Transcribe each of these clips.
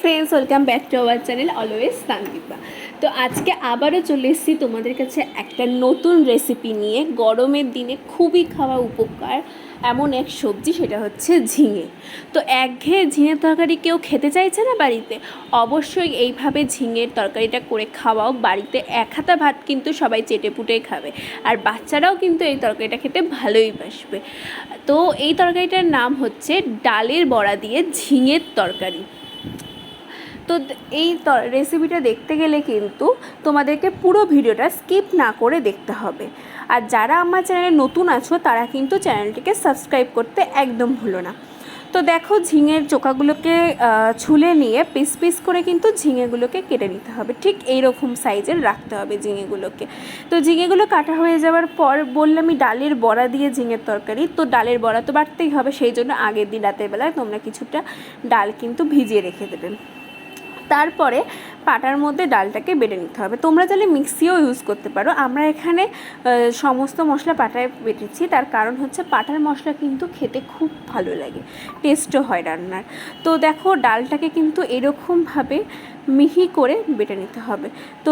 Friends, welcome back to our channel always Sandipa. তো আজকে আবারও চলে এসেছি তোমাদের কাছে একটা নতুন রেসিপি নিয়ে। গরমের দিনে খুবই খাওয়া উপকার এমন এক সবজি, সেটা হচ্ছে ঝিঙে। তো একঘেয়ে ঝিঙের তরকারি কেউ খেতে চাইছে না বাড়িতে, অবশ্যই এইভাবে ঝিঙের তরকারিটা করে খাওয়াও। বাড়িতে এক হাতা ভাত কিন্তু সবাই চেটেপুটেই খাবে, আর বাচ্চারাও কিন্তু এই তরকারিটা খেতে ভালোই বাসবে। তো এই তরকারিটার নাম হচ্ছে ডালের বড়া দিয়ে ঝিঙের তরকারি। তো এই রেসিপিটা দেখতে গেলে কিন্তু তোমাদেরকে পুরো ভিডিওটা স্কিপ না করে দেখতে হবে। আর যারা আমার চ্যানেলে নতুন আছো তারা কিন্তু চ্যানেলটিকে সাবস্ক্রাইব করতে একদম ভুলো না। তো দেখো, ঝিঙের চোকাগুলোকে ছুলে নিয়ে পিস পিস করে কিন্তু ঝিঙেগুলোকে কেটে নিতে হবে। ঠিক এই রকম সাইজের রাখতে হবে ঝিঙেগুলোকে। তো ঝিঙেগুলো কাটা হয়ে যাওয়ার পর বললামই ডালের বড়া দিয়ে ঝিঙের তরকারি, তো ডালের বড়া তো বাটতেই হবে। সেই জন্য আগের দিন রাতের বেলায় তোমরা কিছুটা ডাল কিন্তু ভিজিয়ে রেখে দেবে। তারপরে পাটার মধ্যে ডালটাকে বেটে নিতে হবে। তোমরা চাইলে মিক্সিও ইউজ করতে পারো। আমরা এখানে সমস্ত মশলা পাটায় বেটেছি, তার কারণ হচ্ছে পাটার মশলা কিন্তু খেতে খুব ভালো লাগে, টেস্টও হয় রান্নার। তো দেখো, ডালটাকে কিন্তু এরকমভাবে মিহি করে বেটে নিতে হবে। তো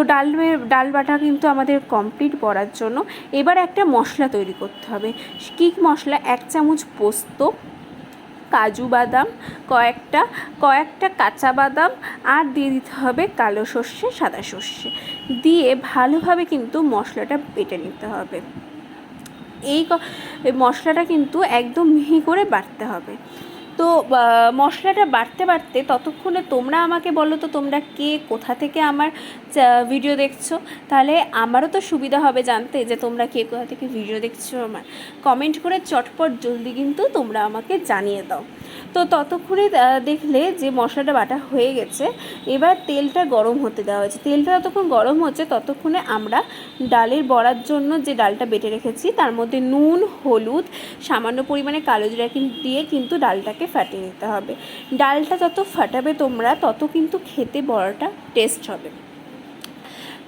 ডাল বাটা কিন্তু আমাদের কমপ্লিট করার জন্য এবার একটা মশলা তৈরি করতে হবে। কী মশলা? 1 চামচ পোস্ত, কাজু বাদাম কয়েকটা কাঁচা বাদাম, আর দিয়ে দিতে হবে কালো সর্ষে, সাদা সর্ষে দিয়ে ভালোভাবে কিন্তু মশলাটা বেটে নিতে হবে। এই মশলাটা কিন্তু একদম মিহি করে বাটতে হবে। তো মশলাটা বাটতে বাটতে ততক্ষণে তোমরা আমাকে বলো তো, তোমরা কে কোথা থেকে আমার ভিডিও দেখছো, তাহলে আমারও তো সুবিধা হবে জানতে যে তোমরা কে কোথা থেকে ভিডিও দেখছো। আমার কমেন্ট করে চটপট জলদি কিন্তু তোমরা আমাকে জানিয়ে দাও। তো ততক্ষণে দেখলে যে মশলাটা বাটা হয়ে গেছে, এবার তেলটা গরম হতে দেওয়া হয়েছে। তেলটা যতক্ষণ গরম হচ্ছে ততক্ষণে আমরা ডালের বড়ার জন্য যে ডালটা বেটে রেখেছি তার মধ্যে নুন, হলুদ, সামান্য পরিমাণে কালো জিরা দিয়ে কিন্তু ডালটাকে ফাটিয়ে নিতে হবে। ডালটা যত ফাটাবে তোমরা, তত কিন্তু খেতে বড়াটা টেস্ট হবে।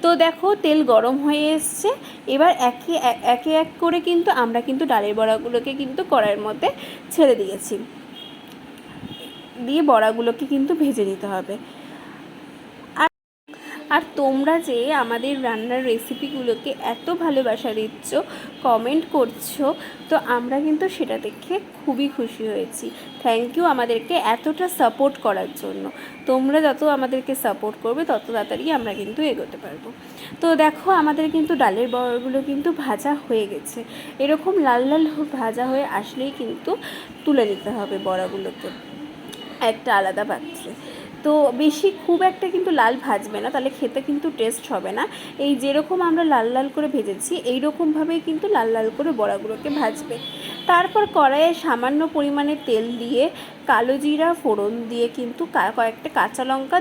তো দেখো, তেল গরম হয়ে এসছে। এবার একে এক করে কিন্তু আমরা কিন্তু ডালের বড়াগুলোকে কিন্তু কড়াইয়ের মধ্যে ছেড়ে দিয়েছি, দিয়ে বড়াগুলোকে কিন্তু ভেজে নিতে হবে। আর তোমরা যে আমাদের রান্নার রেসিপিগুলোকে এত ভালোবাসা দিচ্ছ, কমেন্ট করছো, তো আমরা কিন্তু সেটা দেখে খুবই খুশি হয়েছি। থ্যাংক ইউ আমাদেরকে এতটা সাপোর্ট করার জন্য। তোমরা যত আমাদেরকে সাপোর্ট করবে তত তাড়াতাড়ি আমরা কিন্তু এগোতে পারবো। তো দেখো, আমাদের কিন্তু ডালের বড়াগুলো কিন্তু ভাজা হয়ে গেছে। এরকম লাল লাল ভাজা হয়ে আসলেই কিন্তু তুলে নিতে হবে বড়াগুলোকে একটা আলাদা পাত্রে। তো বেশি খুব একটা কিন্তু লাল ভাজবে না, তাহলে খেতে কিন্তু টেস্ট হবে না। এই যেরকম আমরা লাল লাল করে ভেজেছি এই রকমভাবেই কিন্তু লাল লাল করে বড়াগুলোকে ভাজবে। তারপর কড়াইয়ে সামান্য পরিমাণে তেল দিয়ে কালো জিরা ফোড়ন দিয়ে কিন্তু কয়েকটা কাঁচা লঙ্কা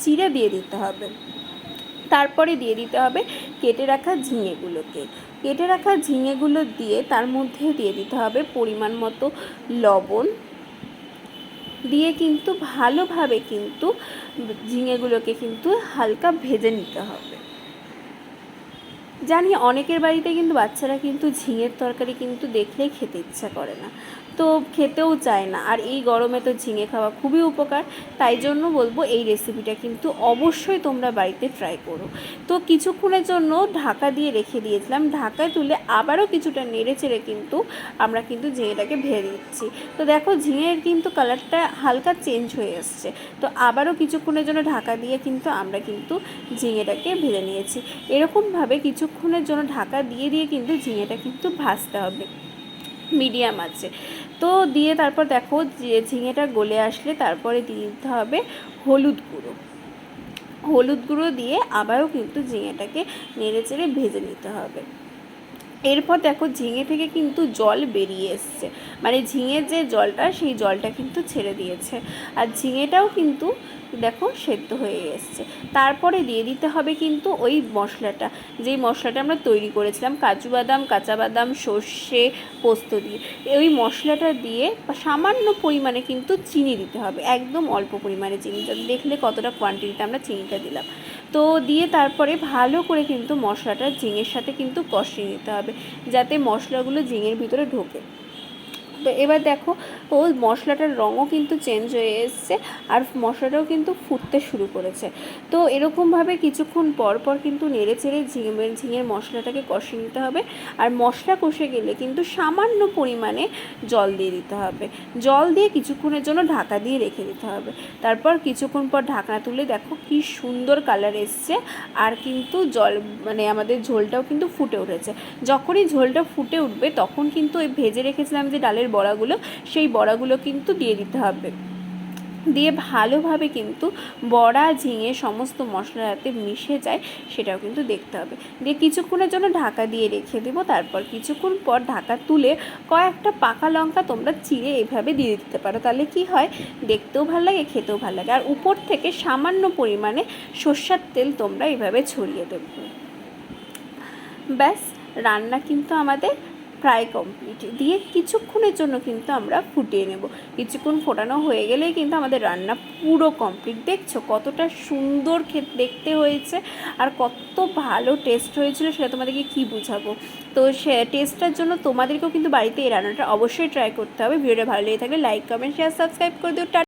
চিড়ে দিয়ে দিতে হবে। তারপরে দিয়ে দিতে হবে কেটে রাখা ঝিঙেগুলো দিয়ে তার মধ্যে দিয়ে দিতে হবে পরিমাণ মতো লবণ দিয়ে কিন্তু ভালোভাবে কিন্তু ঝিঙেগুলোকে কিন্তু হালকা ভেজে নিতে হবে। জানি অনেকের বাড়িতে কিন্তু বাচ্চারা কিন্তু ঝিঙের তরকারি কিন্তু দেখলেই খেতে ইচ্ছা করে না, তো খেতেও চায় না। আর এই গরমে তো ঝিঙে খাওয়া খুবই উপকার, তাই জন্য বলবো এই রেসিপিটা কিন্তু অবশ্যই তোমরা বাড়িতে ট্রাই করো। তো কিছুক্ষণের জন্য ঢাকা দিয়ে রেখে দিয়েছিলাম, ঢাকায় তুলে আবারও কিছুটা নেড়ে চেড়ে কিন্তু আমরা কিন্তু ঝিঙেটাকে ভেজে দিচ্ছি। তো দেখো, ঝিঙের কিন্তু কালারটা হালকা চেঞ্জ হয়ে এসছে। তো আবারও কিছুক্ষণের জন্য ঢাকা দিয়ে কিন্তু আমরা কিন্তু ঝিঙেটাকে ভেজে নিয়েছি। এরকমভাবে কিছুক্ষণের জন্য ঢাকা দিয়ে দিয়ে কিন্তু ঝিঙেটা কিন্তু ভাজতে হবে মিডিয়াম আছে। তো দিয়ে তারপর দেখো, যে ঝিঙেটা গলে আসলে তারপরে দিয়ে দিতে হবে হলুদ গুঁড়ো দিয়ে আবারও কিন্তু ঝিঙেটাকে নেড়ে চেড়ে ভেজে নিতে হবে। এরপর দেখো, ঝিঙে থেকে কিন্তু জল বেরিয়ে এসছে, মানে ঝিঙের যে জলটা সেই জলটা কিন্তু ছেড়ে দিয়েছে, আর ঝিঙেটাও কিন্তু দেখো সেদ্ধ হয়ে এসছে। তারপরে দিয়ে দিতে হবে কিন্তু ওই মশলাটা, যেই মশলাটা আমরা তৈরি করেছিলাম কাজু বাদাম, কাঁচা বাদাম, সর্ষে, পোস্ত দিয়ে। ওই মশলাটা দিয়ে সামান্য পরিমাণে কিন্তু চিনি দিতে হবে, একদম অল্প পরিমাণে চিনি, দেখলে কতটা কোয়ান্টিটিতে আমরা চিনিটা দিলাম। তো দিয়ে তারপরে ভালো করে কিন্তু মশলাটা ঝিঙের সাথে কিন্তু কষিয়ে নিতে হবে, যাতে মশলাগুলো ঝিঙের ভিতরে ঢোকে। তো এবার দেখো ও মশলাটার রঙও কিন্তু চেঞ্জ হয়ে এসছে আর মশলাটাও কিন্তু ফুটতে শুরু করেছে। তো এরকমভাবে কিছুক্ষণ পর পর কিন্তু নেড়ে চেড়ে ঝিঙের মশলাটাকে কষিয়ে নিতে হবে। আর মশলা কষে গেলে কিন্তু সামান্য পরিমাণে জল দিয়ে দিতে হবে। জল দিয়ে কিছুক্ষণের জন্য ঢাকা দিয়ে রেখে দিতে হবে। তারপর কিছুক্ষণ পর ঢাকনা তুলে দেখো কি সুন্দর কালার এসছে আর কিন্তু আমাদের ঝোলটাও কিন্তু ফুটে উঠেছে। যখনই ঝোলটা ফুটে উঠবে তখন কিন্তু ওই ভেজে রেখেছিলাম যে ডালের বড়াগুলো, সেই বড়াগুলো কিন্তু দিয়ে দিতে হবে। দিয়ে ভালোভাবে কিন্তু বড়া ঝিঙে সমস্ত মশলার সাথে মিশে যায় সেটাও কিন্তু দেখতে হবে। দিয়ে কিছুক্ষণের জন্য ঢাকা দিয়ে রেখে দেবো। তারপর কিছুক্ষণ পর ঢাকা তুলে কয়েকটা পাকা লঙ্কা তোমরা চিড়ে এভাবে দিয়ে দিতে পারো। তাহলে কি হয়, দেখতেও ভালো লাগে, খেতেও ভালো লাগে। আর উপর থেকে সামান্য পরিমাণে সর্ষের তেল তোমরা এভাবে ছড়িয়ে দেবে। ব্যাস, রান্না কিন্তু আমাদের প্রায় কমপ্লিট। দিয়ে কিছুক্ষণের জন্য কিন্তু আমরা ফুটিয়ে নেব। কিছুক্ষণ ফোটানো হয়ে গেলেই কিন্তু আমাদের রান্না পুরো কমপ্লিট। দেখছো কতটা সুন্দর দেখতে হয়েছে আর কত ভালো টেস্ট হয়েছিল সেটা তোমাদেরকে কী বোঝাবো। তো সে টেস্টটার জন্য তোমাদেরকেও কিন্তু বাড়িতে এই রান্নাটা অবশ্যই ট্রাই করতে হবে। ভিডিওটা ভালো লেগে থাকলে লাইক কমেন্ট শেয়ার সাবস্ক্রাইব করে দিও।